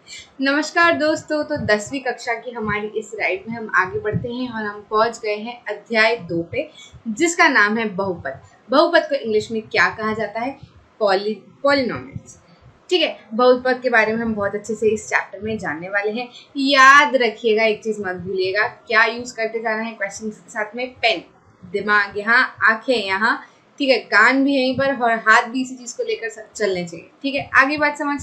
नमस्कार दोस्तों। तो 10वीं कक्षा की हमारी इस राइड में हम आगे बढ़ते हैं और हम पहुंच गए हैं अध्याय 2 पे, जिसका नाम है बहुपद। बहुपद को इंग्लिश में क्या कहा जाता है? पॉलिनोमियल्स। ठीक है, बहुपद के बारे में हम बहुत अच्छे से इस चैप्टर में जानने वाले हैं। याद रखिएगा, एक चीज मत भूलिएगा, क्या यूज करते जाना है क्वेश्चन के साथ में? पेन। दिमाग यहाँ, आंखें यहाँ, ठीक है, कान भी यहीं पर और हाथ भी इसी चीज को लेकर चलने चाहिए। ठीक है, आगे बात समझ।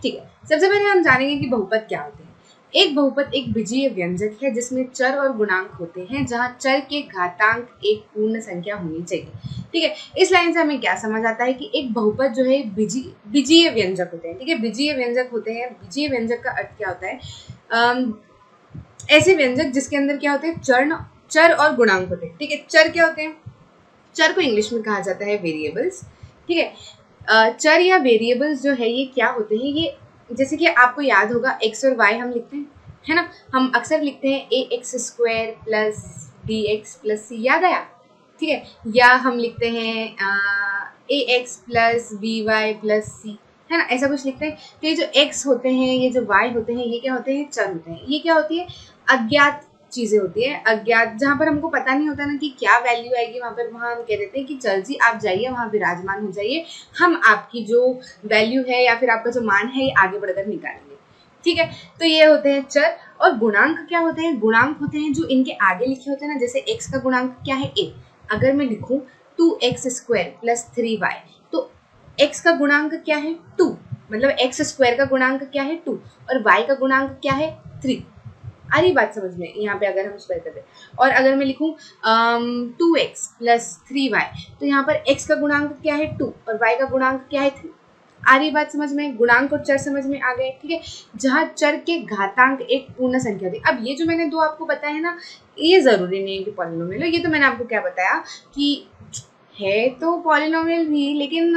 ठीक है, सबसे पहले हम जानेंगे कि बहुपद क्या होते हैं। एक बहुपद एक बीजीय व्यंजक है जिसमें चर और गुणांक होते हैं, जहां चर के घातांक एक पूर्ण संख्या होनी चाहिए। ठीक है, इस लाइन से हमें क्या समझ आता है कि एक बहुपद जो है बीजीय व्यंजक होते हैं। ठीक है, बीजीय व्यंजक होते हैं। बीजीय व्यंजक का अर्थ क्या होता है? ऐसे व्यंजक जिसके अंदर क्या होते हैं? चर और गुणांक होते हैं। ठीक है, चर क्या होते हैं? चर को इंग्लिश में कहा जाता है वेरिएबल्स। ठीक है, चर या वेरिएबल्स जो है ये क्या होते हैं? ये जैसे कि आपको याद होगा एक्स और वाई हम लिखते हैं, है ना? हम अक्सर लिखते हैं A X square plus B X plus C, याद आया? ठीक है, या हम लिखते हैं A X plus B Y plus C, है ना? ऐसा कुछ लिखते हैं। तो ये जो एक्स होते हैं, ये जो वाई होते हैं, ये क्या होते हैं? चर होते हैं। ये क्या होती है? अज्ञात चीजें होती है। अज्ञात, जहाँ पर हमको पता नहीं होता ना कि क्या वैल्यू आएगी, वहाँ हम कह देते हैं कि चल जी आप जाइए, वहाँ विराजमान हो जाइए, हम आपकी जो वैल्यू है या फिर आपका जो मान है ये आगे बढ़कर निकालेंगे। ठीक है, तो ये होते हैं चर। और गुणांक क्या होते हैं? गुणांक होते हैं जो इनके आगे लिखे होते हैं ना, जैसे x का गुणांक क्या है? a। अगर मैं लिखूं 2x स्क्वायर प्लस 3y, तो x का गुणांक क्या है? 2। मतलब x स्क्वायर का गुणांक क्या है? 2 और y का गुणांक क्या है? 3। आ रही बात समझ में? यहाँ पे अगर हम स्क्वायर कर दें और अगर मैं लिखूं 2x प्लस 3y, तो यहाँ पर x का गुणांक क्या है? 2 और y का गुणांक क्या है? 3। आ रही बात समझ में? गुणांक और चर समझ में आ गए। ठीक है, जहाँ चर के घातांक एक पूर्ण संख्या थी। अब ये जो मैंने दो आपको बताया ना, ये जरूरी नहीं है कि पॉलिनोमियल हो। ये तो मैंने आपको क्या बताया कि है तो पॉलिनोमियल भी, लेकिन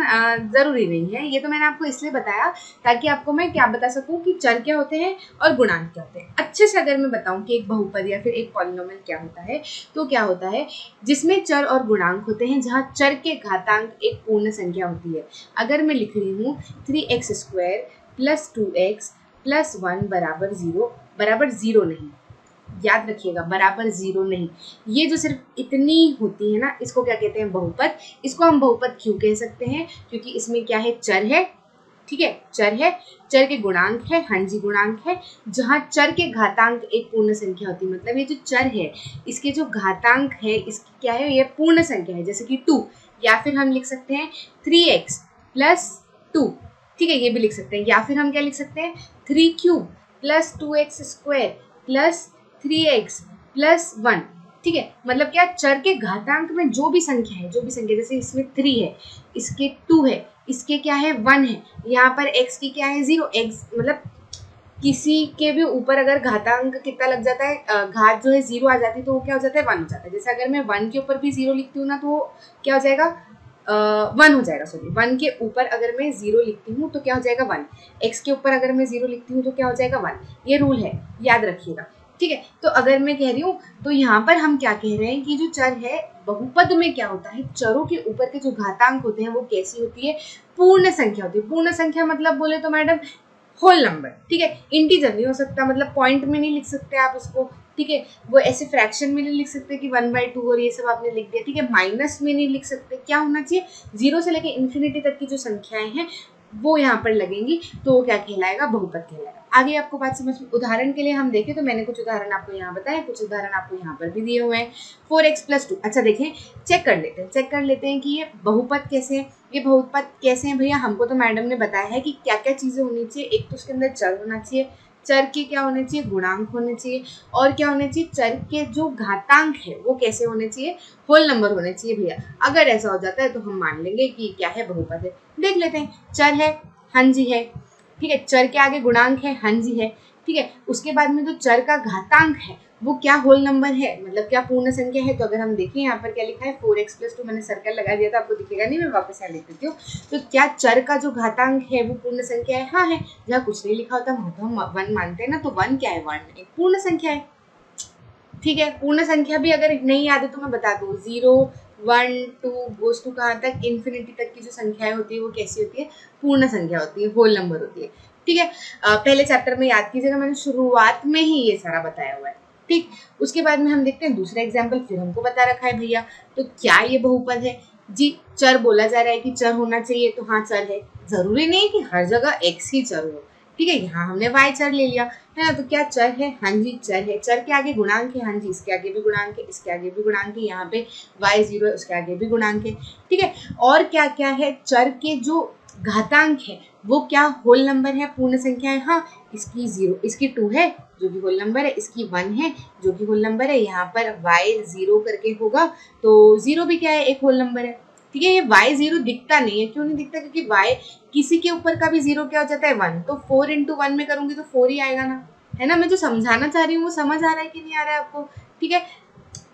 ज़रूरी नहीं है। ये तो मैंने आपको इसलिए बताया ताकि आपको मैं क्या बता सकूं कि चर क्या होते हैं और गुणांक क्या होते हैं। अच्छे से अगर मैं बताऊं कि एक बहुपद या फिर एक पॉलिनोमियल क्या होता है, तो क्या होता है? जिसमें चर और गुणांक होते हैं, जहाँ चर के घातांक एक पूर्ण संख्या होती है। अगर मैं लिख रही हूँ 3x square plus 2x plus 1 बराबर 0, बराबर 0 नहीं, याद रखिएगा, बराबर 0 नहीं। ये जो सिर्फ इतनी होती है ना, इसको क्या कहते हैं? बहुपद। इसको हम बहुपद क्यों कह सकते हैं? क्योंकि इसमें क्या है? चर है। ठीक है, चर है, चर के गुणांक है, हाँ जी गुणांक है, जहाँ चर के घातांक एक पूर्ण संख्या होती है। मतलब ये जो चर है इसके जो घातांक है, इसकी क्या है? ये पूर्ण संख्या है, जैसे कि 2। या फिर हम लिख सकते हैं 3x प्लस 2। ठीक है, ये भी लिख सकते हैं। या फिर हम क्या लिख सकते हैं? 3 cube plus 2x square plus 3x plus 1। ठीक है, मतलब क्या? चर के घातांक में जो भी संख्या है, जैसे इसमें 3 है, इसके 2 है, इसके क्या है? 1 है, यहाँ पर x की क्या है? 0। x मतलब किसी के भी ऊपर अगर घातांक कितना लग जाता है, घात जो है 0 आ जाती है, तो वो क्या हो जाता है? 1 हो जाता है। जैसे अगर मैं 1 के ऊपर भी 0 लिखती हूँ ना, तो क्या हो जाएगा? 1 हो जाएगा। सॉरी, 1 के ऊपर अगर मैं 0 लिखती हूँ तो क्या हो जाएगा? 1। x के ऊपर अगर मैं 0 लिखती हूँ तो क्या हो जाएगा? 1। ये रूल है, याद रखिएगा। ठीक है, तो अगर मैं कह रही हूँ, तो यहाँ पर हम क्या कह रहे हैं कि जो चर है, बहुपद में क्या होता है? चरों के ऊपर के जो घातांक होते हैं वो कैसी होती है? पूर्ण संख्या होती है। पूर्ण संख्या मतलब बोले तो मैडम होल नंबर। ठीक है, इंटीजर नहीं हो सकता, मतलब पॉइंट में नहीं लिख सकते आप उसको। ठीक है, वो ऐसे फ्रैक्शन में नहीं लिख सकते कि 1/2 और ये सब आपने लिख दिया। ठीक है, माइनस में नहीं लिख सकते। क्या होना चाहिए? 0 से लेकर इन्फिनिटी तक की जो संख्याएं हैं वो यहाँ पर लगेंगी, तो वो क्या कहलाएगा? बहुपद कहलाएगा। आगे आपको बात समझ में? उदाहरण के लिए हम देखें तो मैंने कुछ उदाहरण आपको यहाँ बताए, कुछ उदाहरण आपको यहाँ पर भी दिए हुए हैं। 4x plus 2। अच्छा देखें, चेक कर लेते हैं कि ये बहुपद कैसे है। ये बहुपद कैसे हैं भैया? हमको तो मैडम ने बताया है कि क्या क्या चीज़ें होनी चाहिए। एक तो उसके अंदर चर होना चाहिए, चर के क्या होने चाहिए? गुणांक होने चाहिए, और क्या होने चाहिए? चर के जो घातांक है वो कैसे होने चाहिए? होल नंबर होने चाहिए भैया। अगर ऐसा हो जाता है तो हम मान लेंगे कि क्या है? बहुपद है। देख लेते हैं, चर है, हाँ जी है। ठीक है, चर के आगे गुणांक है, हाँ जी है। ठीक है, उसके बाद में जो चर का घातांक है वो क्या? होल नंबर है, मतलब क्या? पूर्ण संख्या है। तो अगर हम देखें यहाँ पर क्या लिखा है? 4x plus 2। मैंने सर्कल लगा दिया था, आपको दिखेगा नहीं, मैं वापस यहाँ लिख देती हूँ। तो क्या चर का जो घातांक है वो पूर्ण संख्या है? हाँ है। जहाँ कुछ नहीं लिखा होता वहाँ तो हम 1 मानते हैं ना, तो 1 क्या है? 1 एक पूर्ण संख्या है। ठीक है, पूर्ण संख्या भी अगर नहीं याद है तो मैं बता दूँ, 0 1 2 गोज टू कहाँ तक? इन्फिनिटी तक की जो संख्याएं होती है वो कैसी होती है? पूर्ण संख्या होती है, होल नंबर होती है। ठीक है। पहले चैप्टर में याद कीजिएगा, मैंने शुरुआत में ही ये सारा बताया हुआ है। ठीक, उसके बाद में हम देखते हैं दूसरा एग्जाम्पल, फिर हमको बता रखा है भैया, तो क्या ये बहुपद है जी? चर बोला जा रहा है कि चर होना चाहिए, तो हाँ चर है, जरूरी नहीं कि हर जगह x ही चर हो। ठीक है, यहाँ हमने y चर ले लिया है ना, तो क्या चर है? हाँ जी चर है। चर के आगे गुणांक है, हाँ जी इसके आगे भी गुणांक है, इसके आगे भी गुणांक है, यहाँ पे y0 है उसके आगे भी गुणांक है। ठीक है, और क्या क्या है? चर के जो घातांक है वो क्या होल नंबर है, पूर्ण संख्या है। हाँ, इसकी 0, इसकी 2 है जो कि होल नंबर है, इसकी 1 है जो कि होल नंबर है। यहाँ पर y0 करके होगा, तो 0 भी क्या है? एक होल नंबर है। ठीक है, ये y0 दिखता नहीं है, क्यों नहीं दिखता? क्योंकि y किसी के ऊपर का भी 0 क्या हो जाता है? 1, तो 4 इंटू 1 में करूंगी तो 4 ही आएगा ना, है ना। मैं जो समझाना चाह रही हूँ वो समझ आ रहा है कि नहीं आ रहा है आपको? ठीक है,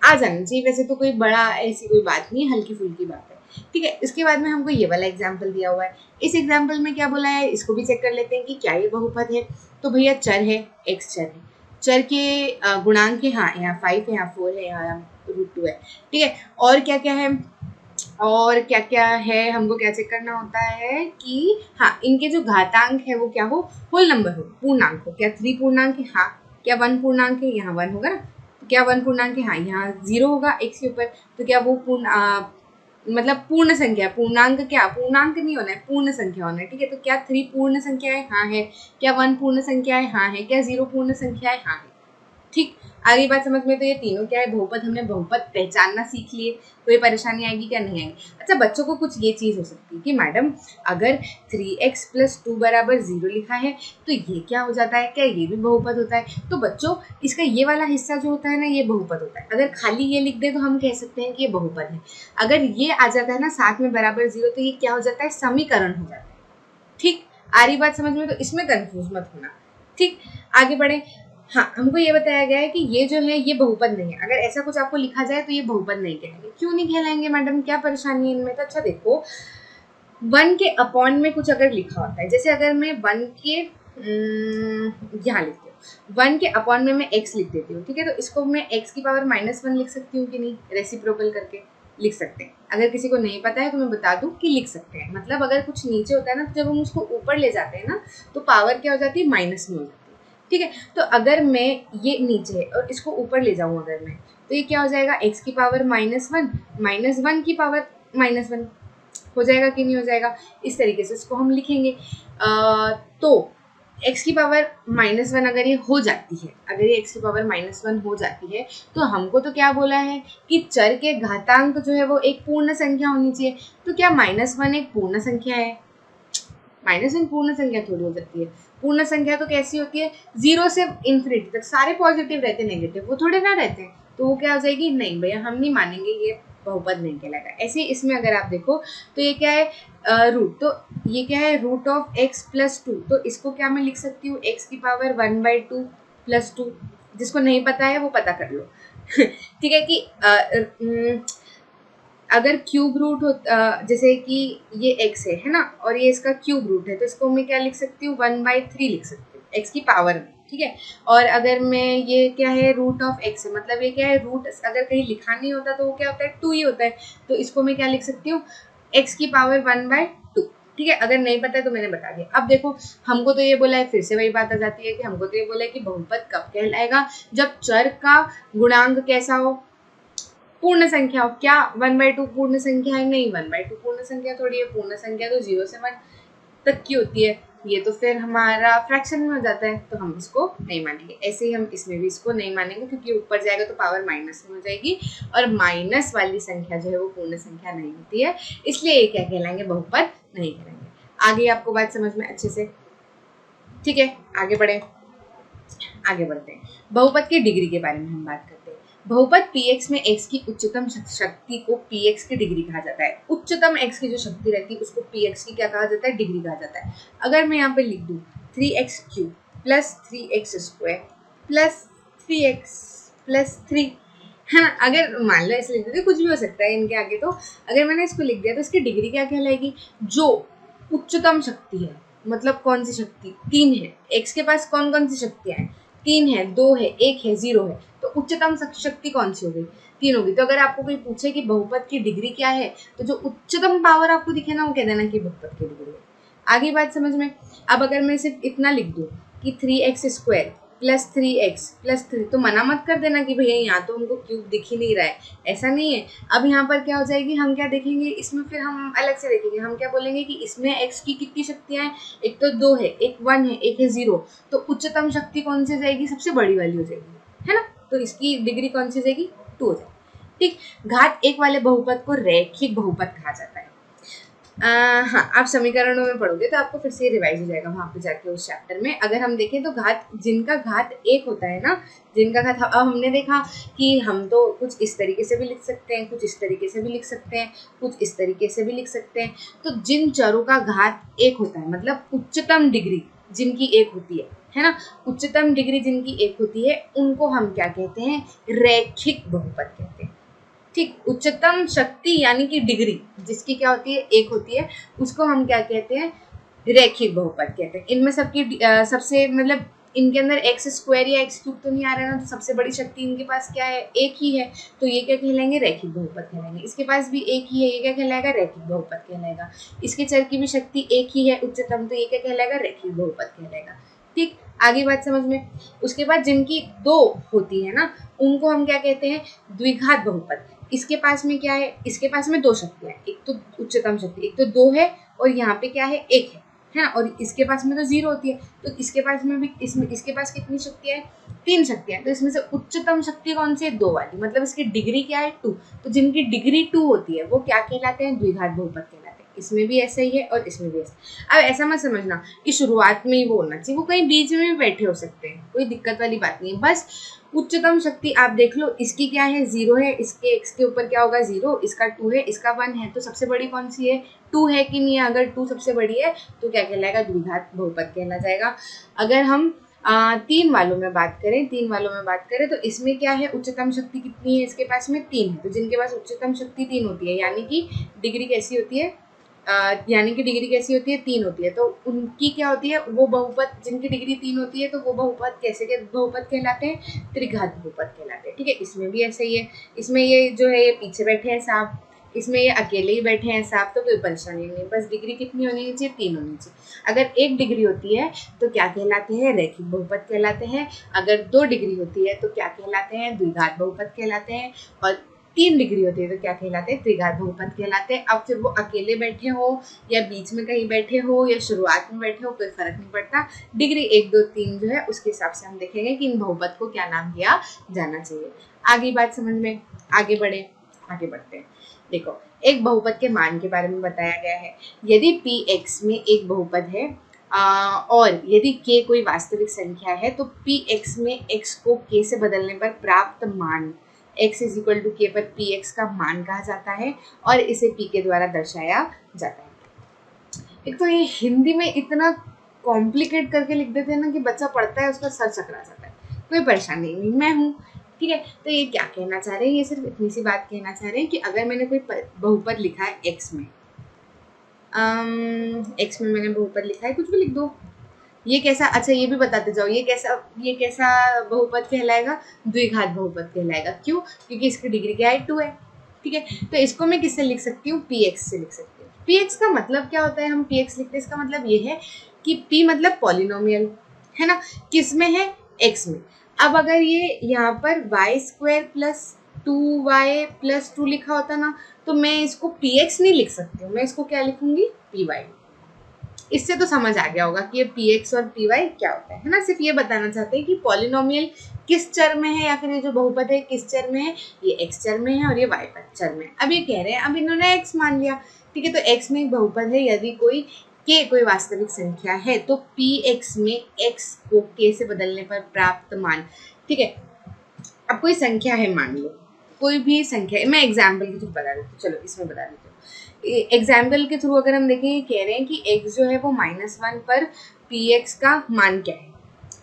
आ जाना चाहिए, वैसे तो कोई बड़ा ऐसी कोई बात नहीं है, हल्की फुल्की बात है। ठीक है, इसके बाद में हमको ये वाला एग्जाम्पल दिया हुआ है। इस एग्जाम्पल में क्या बोला है, इसको भी चेक कर लेते हैं कि क्या ये बहुपद है। तो भैया चर है, x चर है, चर के गुणांक है, हाँ यहाँ 5 है, यहाँ 4 है, यहाँ √2 है। ठीक है, और क्या क्या है? और क्या क्या है, हमको क्या चेक करना होता है कि हाँ इनके जो घातांक है वो क्या हो? होल नंबर हो, पूर्णांक हो। क्या 3 पूर्णांक है? हाँ। क्या 1 पूर्णांक है? यहाँ 1 होगा ना। तो क्या 1 पूर्णांक है? हाँ, यहाँ 0 होगा x के ऊपर, तो क्या वो मतलब पूर्ण संख्या, पूर्णांक क्या? पूर्णांक नहीं होना है, पूर्ण संख्या होना है। ठीक है, तो क्या 3 पूर्ण संख्या है? हाँ है। क्या 1 पूर्ण संख्या है? हाँ है। क्या 0 पूर्ण संख्या है? हाँ है। ठीक, आगे बात समझ में? तो ये तीनों क्या है? बहुपद। हमने बहुपद पहचानना सीख लिए, कोई परेशानी आएगी क्या? नहीं आएगी। अच्छा, बच्चों को कुछ ये चीज हो सकती है कि मैडम अगर 3x + 2 = 0 लिखा है तो ये क्या हो जाता है? क्या ये भी बहुपद होता है? तो बच्चों इसका ये वाला हिस्सा जो होता है ना, ये बहुपद होता है। अगर खाली ये लिख दे तो हम कह सकते हैं कि ये बहुपद है। अगर ये आ जाता है ना साथ में =0, तो ये क्या हो जाता है? समीकरण हो जाता है। ठीक, आ रही बात समझ में? तो इसमें कंफ्यूज मत होना। ठीक, आगे बढ़े। हाँ, हमको ये बताया गया है कि ये जो है ये बहुपद नहीं है। अगर ऐसा कुछ आपको लिखा जाए तो ये बहुपद नहीं कहलाएंगे। क्यों नहीं कहलाएंगे मैडम? क्या परेशानी है इनमें? तो अच्छा देखो, 1 के अपॉन में कुछ अगर लिखा होता है, जैसे अगर मैं 1 के यहाँ लिखती हूँ, 1 के अपॉन में मैं x लिख देती हूँ। ठीक है, तो इसको मैं x⁻1 लिख सकती हूँ कि नहीं? रेसिप्रोकल करके लिख सकते हैं। अगर किसी को नहीं पता है तो मैं बता दूं कि लिख सकते हैं। मतलब अगर कुछ नीचे होता है ना, तो जब हम उसको ऊपर ले जाते हैं ना, तो पावर क्या हो जाती है? माइनस में हो जाती है। ठीक है, तो अगर मैं ये नीचे है और इसको ऊपर ले जाऊं अगर मैं, तो ये क्या हो जाएगा? x⁻1 -1 की पावर -1 हो जाएगा कि नहीं हो जाएगा? इस तरीके से इसको हम लिखेंगे। तो x⁻1 अगर ये हो जाती है, अगर ये x⁻1 हो जाती है, तो हमको तो क्या बोला है कि चर के घातांक जो है वो एक पूर्ण संख्या होनी चाहिए। तो क्या -1 एक पूर्ण संख्या है? -1 पूर्ण संख्या थोड़ी हो सकती है। पूर्ण संख्या तो कैसी होती है? 0 से इन्फिनिटी तक सारे पॉजिटिव रहते, नेगेटिव वो थोड़े ना रहते हैं। तो वो क्या हो जाएगी? नहीं भैया, हम नहीं मानेंगे, ये बहुपद नहीं कहलाएगा। ऐसे ही इसमें अगर आप देखो तो ये क्या है? रूट, तो ये क्या है? √(x + 2), तो इसको क्या मैं लिख सकती हूँ? x⁻1/2 + 2। जिसको नहीं पता है वो पता कर लो। ठीक है, कि अगर क्यूब रूट हो, जैसे कि ये x है ना, और ये इसका क्यूब रूट है, तो इसको मैं क्या लिख सकती हूँ? 1/3 लिख सकती हूँ, x की पावर में। ठीक है, और अगर मैं ये क्या है? √(x) है, मतलब ये क्या है? रूट अगर कहीं लिखा नहीं होता तो वो क्या होता है? 2 ही होता है। तो इसको मैं क्या लिख सकती हूँ? x की पावर 1/2। ठीक है, अगर नहीं पता है तो मैंने बता दिया। अब देखो, हमको तो ये बोला है, फिर से वही बात आ जाती है कि हमको तो ये बोला है कि बहुपद कब कहलाएगा? जब चर का गुणांक कैसा हो? पूर्ण संख्या हो। क्या 1/2 पूर्ण संख्या है? नहीं, 1/2 पूर्ण संख्या थोड़ी है। पूर्ण संख्या तो 0 से 1 तक की होती है। ये तो फिर हमारा फ्रैक्शन में हो जाता है, तो हम इसको नहीं मानेंगे। ऐसे ही हम इसमें भी इसको नहीं मानेंगे, क्योंकि ऊपर जाएगा तो पावर माइनस में हो जाएगी, और माइनस वाली संख्या जो है वो पूर्ण संख्या नहीं होती है, इसलिए ये क्या कहलाएंगे? बहुपद नहीं कहलाएंगे। आगे आपको बात समझ में अच्छे से? ठीक है, आगे बढ़ते हैं। बहुपद की डिग्री के बारे में हम बात करते हैं। बहुपद px में x की उच्चतम शक्ति को px की डिग्री कहा जाता है। उच्चतम x की जो शक्ति रहती है उसको px की क्या कहा जाता है? डिग्री कहा जाता है। अगर मैं यहाँ पे लिख दूँ 3x³ + 3x² + 3x + 3, है ना? अगर मान लो ऐसे लिख देते, कुछ भी हो सकता है इनके आगे। तो अगर मैंने इसको लिख दिया तो इसकी डिग्री क्या कहलाएगी? जो उच्चतम शक्ति है, मतलब कौन सी शक्ति? 3 है। x के पास कौन कौन सी शक्तियाँ हैं? 3 है, 2 है, 1 है, 0 है। तो उच्चतम शक्ति कौन सी हो गई? 3 होगी। तो अगर आपको कोई पूछे कि बहुपद की डिग्री क्या है, तो जो उच्चतम पावर आपको दिखे ना, वो कह देना कि बहुपद की डिग्री है। आगे बात समझ में। अब अगर मैं सिर्फ इतना लिख दूँ कि 3x² प्लस 3x प्लस 3, तो मना मत कर देना कि भैया यहाँ तो हमको क्यूब दिख ही नहीं रहा है, ऐसा नहीं है। अब यहाँ पर क्या हो जाएगी, हम क्या देखेंगे इसमें, फिर हम अलग से देखेंगे। हम क्या बोलेंगे कि इसमें x की कितनी शक्तियाँ हैं, एक तो 2 है, एक 1 है, एक है 0। तो उच्चतम शक्ति कौन सी जाएगी, सबसे बड़ी वाली हो जाएगी, है ना। तो इसकी डिग्री कौन सी जाएगी, 2 हो जाएगी। ठीक, घात 1 वाले बहुपद को रैखिक बहुपद कहा जाता है। हाँ, आप समीकरणों में पढ़ोगे तो आपको फिर से रिवाइज हो जाएगा वहाँ पे जाके उस चैप्टर में। अगर हम देखें तो घात, जिनका घात 1 होता है ना, जिनका घात, अब हमने देखा कि हम तो कुछ इस तरीके से भी लिख सकते हैं, कुछ इस तरीके से भी लिख सकते हैं, कुछ इस तरीके से भी लिख सकते हैं। तो जिन चरों का घात 1 होता है, मतलब उच्चतम डिग्री जिनकी 1 होती है ना, उच्चतम डिग्री जिनकी 1 होती है, उनको हम क्या कहते हैं, रैखिक बहुपद कहते हैं। ठीक, उच्चतम शक्ति यानी कि डिग्री जिसकी क्या होती है, 1 होती है, उसको हम क्या कहते हैं, रैखिक बहुपद कहते हैं। इनमें सबकी सबसे, मतलब इनके अंदर x² या x³ तो नहीं आ रहा है ना, तो सबसे बड़ी शक्ति इनके पास क्या है, 1 ही है, तो ये क्या कहलाएंगे, रैखिक बहुपद कहलाएंगे। इसके पास भी 1 ही है, ये क्या कहलाएगा, रैखिक बहुपद कहलाएगा। इसके चर की भी शक्ति 1 ही है उच्चतम, तो ये क्या कहलाएगा, रैखिक बहुपद कहलाएगा। ठीक, आगे बात समझ में। उसके बाद जिनकी 2 होती है ना, उनको हम क्या कहते हैं, द्विघात बहुपद। इसके पास में क्या है, इसके पास में 2 शक्तियाँ, एक तो उच्चतम शक्ति, एक तो 2 है, और यहाँ पे क्या है, 1 है ना, और इसके पास में तो 0 होती है। तो इसके पास में भी, इसके पास कितनी शक्तियाँ हैं, 3 शक्तियाँ। तो इसमें से उच्चतम शक्ति कौन सी है, 2 वाली, मतलब इसकी डिग्री क्या है, 2। तो जिनकी डिग्री 2 होती है वो क्या कहलाते हैं, द्विघात बहुपद कहलाते हैं। इसमें भी ऐसा ही है और इसमें भी ऐसा। अब ऐसा मत समझना कि शुरुआत में ही वो होना चाहिए, वो कहीं बीच में भी बैठे हो सकते हैं, कोई दिक्कत वाली बात नहीं है। बस उच्चतम शक्ति आप देख लो, इसकी क्या है, 0 है, इसके x के ऊपर क्या होगा, 0, इसका 2 है, इसका 1 है, तो सबसे बड़ी कौन सी है, 2 है कि नहीं है। अगर 2 सबसे बड़ी है तो क्या कहलाएगा, द्विघात बहुपद कहला जाएगा। अगर हम 3 वालों में बात करें तो इसमें क्या है, उच्चतम शक्ति कितनी है, इसके पास में 3 है। तो जिनके पास उच्चतम शक्ति 3 होती है, यानी कि डिग्री कैसी होती है, 3 होती है, तो उनकी क्या होती है, वो बहुपद, जिनकी डिग्री 3 होती है, तो वो बहुपद कैसे के बहुपद कहलाते हैं, त्रिघात बहुपद कहलाते हैं। ठीक है, इसमें भी ऐसा ही है। इसमें ये जो है, ये पीछे बैठे हैं सांप, इसमें ये अकेले ही बैठे हैं सांप, तो कोई परेशानी नहीं, बस डिग्री कितनी होनी चाहिए, 3 होनी चाहिए। अगर 1 डिग्री होती है तो क्या कहलाते हैं, रैखिक बहुपद कहलाते हैं। अगर 2 डिग्री होती है तो क्या कहलाते हैं, द्विघात बहुपद कहलाते हैं। और 3 डिग्री होती है तो क्या कहलाते हैं, त्रिघात बहुपद कहलाते हैं। अब फिर वो अकेले बैठे हो या बीच में कहीं बैठे हो या शुरुआत में बैठे हो, कोई फर्क नहीं पड़ता। डिग्री 1, 2, 3 जो है उसके हिसाब से हम देखेंगे कि इन बहुपद को क्या नाम दिया जाना चाहिए। आगे बात समझ में, आगे बढ़ते हैं। देखो, एक बहुपद के मान के बारे में बताया गया है। यदि Px में एक बहुपद है और यदि k कोई वास्तविक संख्या है, तो Px में x को k से बदलने पर प्राप्त मान x = k पर Px का मान कहा जाता है और इसे P के द्वारा दर्शाया जाता है। एक तो ये हिंदी में इतना कॉम्प्लिकेट करके लिख देते हैं ना कि बच्चा पढ़ता है उसका सर चकरा जाता है। कोई परेशानी नहीं, मैं हूँ। ठीक है, तो ये क्या कहना चाह रहे हैं, ये सिर्फ इतनी सी बात कहना चाह रहे हैं कि अगर मैंने कोई बहुपद लिखा है x में, मैंने बहुपद लिखा है, कुछ भी लिख दो, ये कैसा, अच्छा ये भी बताते जाओ, ये कैसा बहुपद कहलाएगा, द्विघात बहुपद कहलाएगा। क्यों, क्योंकि इसकी डिग्री क्या है, 2 है। ठीक है, तो इसको मैं किससे लिख सकती हूँ, Px से लिख सकती हूँ। Px का मतलब क्या होता है, हम Px लिखते हैं, इसका मतलब ये है कि P मतलब पॉलिनोमियल, है ना, किस में है, x में। अब अगर ये यहाँ पर y² + 2y + 2 लिखा होता ना, तो मैं इसको Px नहीं लिख सकती हूँ, मैं इसको क्या लिखूंगी, Py। इससे तो समझ आ गया होगा कि ये Px और Py क्या होता है ना। सिर्फ ये बताना चाहते हैं कि पॉलिनोमियल किस चर में है, या फिर ये जो बहुपद है किस चर में है, ये x चर में है और ये y चर में है। अब ये कह रहे हैं, अब इन्होंने x मान लिया, ठीक है, तो x में एक बहुपद है, यदि कोई वास्तविक संख्या है, तो Px में x को k से बदलने पर प्राप्त मान। ठीक है, अब कोई संख्या है, मान लो कोई भी संख्या है, मैं एग्जाम्पल के थ्रू बता देती हूँ, चलो इसमें बता देती हूँ। एग्जाम्पल के थ्रू अगर हम देखें, कह रहे हैं कि x जो है वो -1 पर Px का मान क्या है।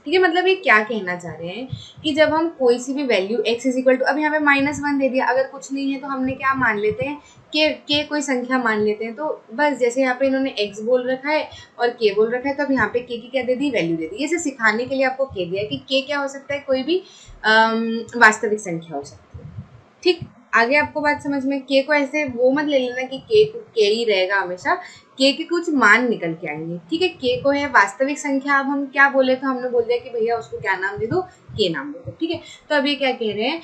ठीक है, मतलब ये क्या कहना चाह रहे हैं कि जब हम कोई सी भी वैल्यू x = अब यहाँ पे -1 दे दिया, अगर कुछ नहीं है तो हमने क्या मान लेते हैं, के कोई संख्या मान लेते हैं। तो बस जैसे यहाँ पे इन्होंने x बोल रखा है और k बोल रखा है, तो अब यहाँ पे k की क्या दे दी, वैल्यू दे दी। इसे सिखाने के लिए आपको कह दिया कि k क्या हो सकता है, कोई भी वास्तविक संख्या हो सकती है। ठीक, आगे आपको बात समझ में, के को ऐसे वो मत ले लेना कि के ही रहेगा हमेशा, के कुछ मान निकल के आएंगे, ठीक है। के को है वास्तविक संख्या, अब हम क्या बोले, तो हमने बोल दिया कि भैया उसको क्या नाम दे दो, के नाम दे दो, ठीक है। तो अब ये क्या कह रहे हैं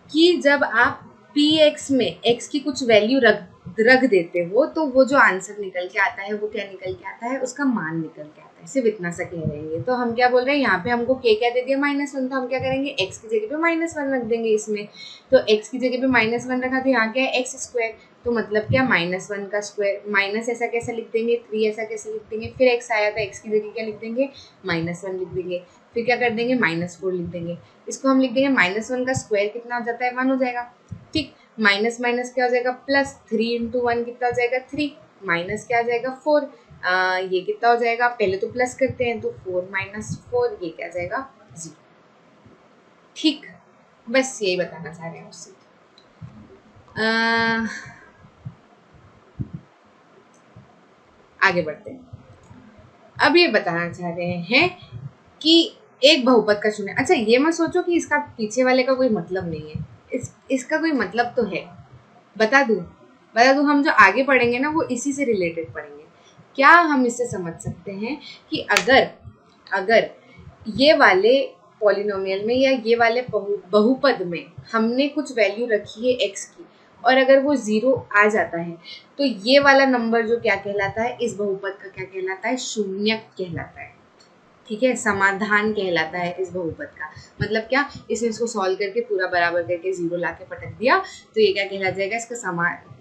कि जब आप px में x की कुछ वैल्यू रख देते हो तो वो जो आंसर निकल के आता है वो क्या निकल के आता है, उसका मान निकल के आता है, सिर्फ इतना सा कह रहे हैं। तो हम क्या बोल रहे हैं, यहाँ पे हमको k क्या दे दिया -1, तो हम क्या करेंगे, x की जगह पे -1 रख देंगे इसमें। तो x की जगह पे -1 रखा तो यहाँ क्या है, x स्क्वायर, तो मतलब क्या -1 का स्क्वायर, माइनस ऐसा कैसे लिख देंगे, 3 ऐसा कैसे लिख देंगे, फिर x आया तो x की जगह क्या लिख देंगे, -1 लिख देंगे, फिर क्या कर देंगे, -4 लिख देंगे। इसको हम लिख देंगे -1 का स्क्वायर कितना हो जाता है, 1 हो जाएगा, ठीक। माइनस माइनस क्या हो जाएगा, +3 × 1 कितना हो जाएगा, 3, माइनस क्या हो जाएगा, 4, ये कितना हो जाएगा, पहले तो प्लस करते हैं, तो 4 - 4 ये क्या जाएगा, 0, ठीक। बस यही बताना चाह रहे हैं उससे। आगे बढ़ते हैं। अब ये बताना चाह रहे हैं कि एक बहुपद का शून्य, अच्छा ये मत सोचो कि इसका पीछे वाले का कोई मतलब नहीं है, इसका कोई मतलब तो है, बता दूं, हम जो आगे पढ़ेंगे ना वो इसी से रिलेटेड पढ़ेंगे। क्या हम इससे समझ सकते हैं कि अगर ये वाले पॉलिनोमियल में या ये वाले बहुपद में हमने कुछ वैल्यू रखी है x की, और अगर वो 0 आ जाता है तो ये वाला नंबर जो क्या कहलाता है, इस बहुपद का क्या कहलाता है, शून्यक कहलाता है, ठीक है। समाधान कहलाता है इस बहुपद का। मतलब क्या, इसने इसको सॉल्व करके पूरा बराबर करके 0 लाके पटक दिया तो ये क्या कहला जाएगा, इसका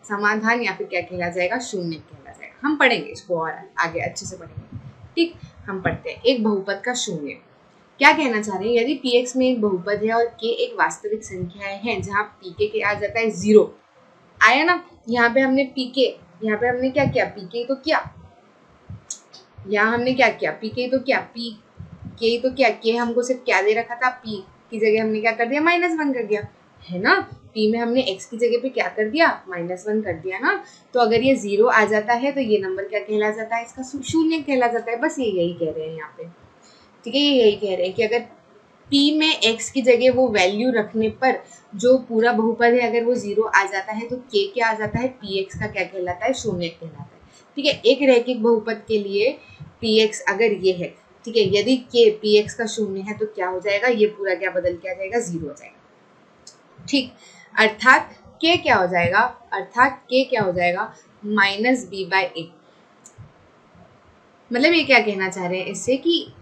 समाधान, या फिर क्या कहला जाएगा, शून्य कहला जाएगा। हम पढ़ेंगे इसको और आगे अच्छे से पढ़ेंगे, ठीक। हम पढ़ते हैं एक बहुपद का शून्य। क्या कहना चाह रहे हैं, यदि px में एक बहुपद है और k एक वास्तविक संख्या है जहाँ pk के आ जाता है 0, आया ना, यहाँ पे हमने pk, यहाँ पे हमने क्या किया, pk तो क्या, यहाँ हमने क्या किया, pk तो क्या, pk तो क्या, k हमको सिर्फ क्या दे रखा था, p की जगह हमने क्या कर दिया, -1 कर दिया, है ना। p में हमने x की जगह पे क्या कर दिया, -1 कर दिया ना। तो अगर ये 0 आ जाता है तो ये नंबर क्या कहला जाता है, इसका शून्य कहला जाता है। बस ये यही कह रहे हैं यहाँ पे, ठीक है। ये यही कह रहे हैं कि अगर p में x की जगह वो वैल्यू रखने पर जो पूरा बहुपद है अगर वो 0 आ जाता है तो k क्या आ जाता है, px का क्या कहलाता है, शून्य कहलाता है, ठीक है। एक रैखिक बहुपद के लिए px अगर ये है, ठीक है, यदि k px का शून्य है तो क्या हो जाएगा, ये पूरा क्या बदल के आ जाएगा, 0 हो जाएगा, ठीक। अर्थात k क्या हो जाएगा, -b/a। मतलब ये क्या कहना चाह रहे हैं इससे कि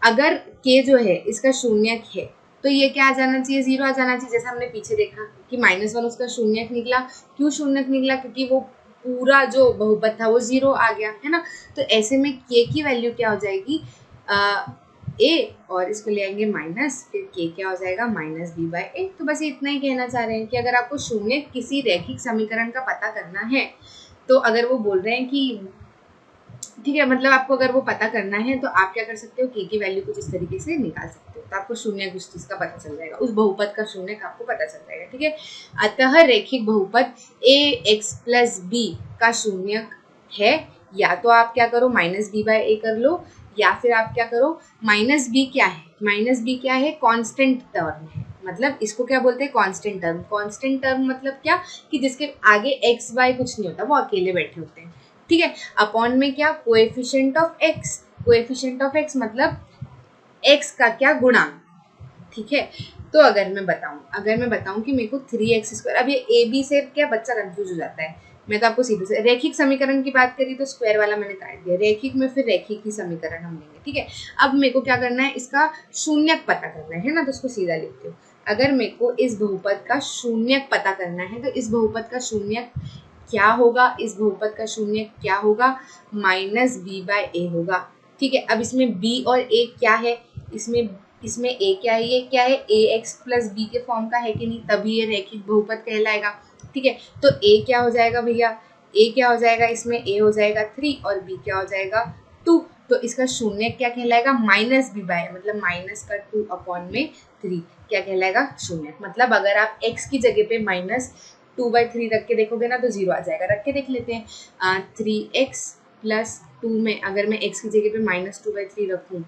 अगर k जो है इसका शून्यक है तो ये क्या आ जाना चाहिए, 0 आ जाना चाहिए। जैसे हमने पीछे देखा कि -1 उसका शून्यक निकला, क्यों शून्यक निकला, क्योंकि वो पूरा जो बहुपद था वो 0 आ गया, है ना। तो ऐसे में k की वैल्यू क्या हो जाएगी, a, और इसको ले आएंगे माइनस, फिर k क्या हो जाएगा, -b/a। तो बस ये इतना ही कहना चाह रहे हैं कि अगर आपको शून्य किसी रैखिक समीकरण का पता करना है तो अगर वो बोल रहे हैं कि, ठीक है, मतलब आपको अगर वो पता करना है तो आप क्या कर सकते हो, k की वैल्यू कुछ इस तरीके से निकाल सकते हो, तो आपको शून्य कुछ चीज का पता चल जाएगा, उस बहुपद का शून्य का आपको पता चल जाएगा, ठीक है। अतः रैखिक बहुपद ax + b का शून्य है, या तो आप क्या करो, -b/a कर लो, या फिर आप क्या करो, -b क्या है, -b क्या है, कांस्टेंट टर्म है। मतलब इसको क्या बोलते हैं, कांस्टेंट टर्म। कांस्टेंट टर्म मतलब क्या, कि जिसके आगे x y कुछ नहीं होता, वो अकेले बैठे होते हैं, ठीक है। अपॉन में क्या, coefficient of x, coefficient of x मतलब x का क्या, गुणांक, ठीक है। तो अगर मैं बताऊं कि मेरे को 3x², अब ये a b से क्या बच्चा कंफ्यूज हो जाता है, मैं तो आपको सीधे से रैखिक समीकरण की बात करी तो स्क्वायर वाला मैंने काट दिया, रैखिक में फिर रैखिक ही समीकरण हम लेंगे, ठीक है। अब मेरे को क्या करना है, इसका शून्यक पता करना है ना, तो उसको सीधा लिखते हो। अगर मेरे को इस बहुपद का शून्यक पता करना है तो इस बहुपद का शून्यक क्या होगा, इस बहुपद का शून्य क्या होगा, -b/a होगा, ठीक है। अब इसमें b और a क्या है, इसमें a क्या है, ये क्या है, ax + b के फॉर्म का है कि नहीं, तभी ये रैखिक बहुपद कहलाएगा, ठीक है। तो a क्या हो जाएगा भैया, a क्या हो जाएगा, इसमें a हो जाएगा 3 और b क्या हो जाएगा 2, तो इसका शून्य क्या कहलाएगा, -b/a, मतलब -2/3 क्या कहलाएगा, शून्य। मतलब अगर आप x की जगह पे -2/3 रख के देखोगे ना तो 0 आ जाएगा। रख के देख लेते हैं, 3x + 2 में अगर मैं x की जगह पे -2/3 रखूँ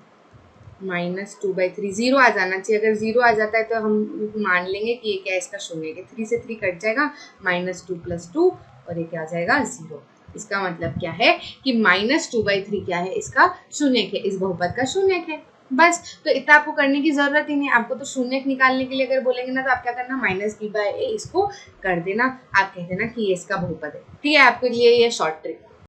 -2/3 जीरो आ जाना चाहिए। अगर जीरो आ जाता है तो हम मान लेंगे कि ये क्या है, इसका शून्य है। 3 से 3 कट जाएगा, -2 + 2 और ये क्या आ जाएगा, 0। इसका मतलब क्या है कि -2/3 क्या है, इसका शून्यक है, इस बहुपद का शून्यक है। बस, तो इतना आपको करने की जरूरत ही नहीं। आपको तो शून्यक निकालने के लिए अगर बोलेंगे ना तो आप क्या करना, -b/a इसको कर देना, आप कह देना कि ये इसका बहुपद है। ठीक है, आपके लिए ये शॉर्ट ट्रिक।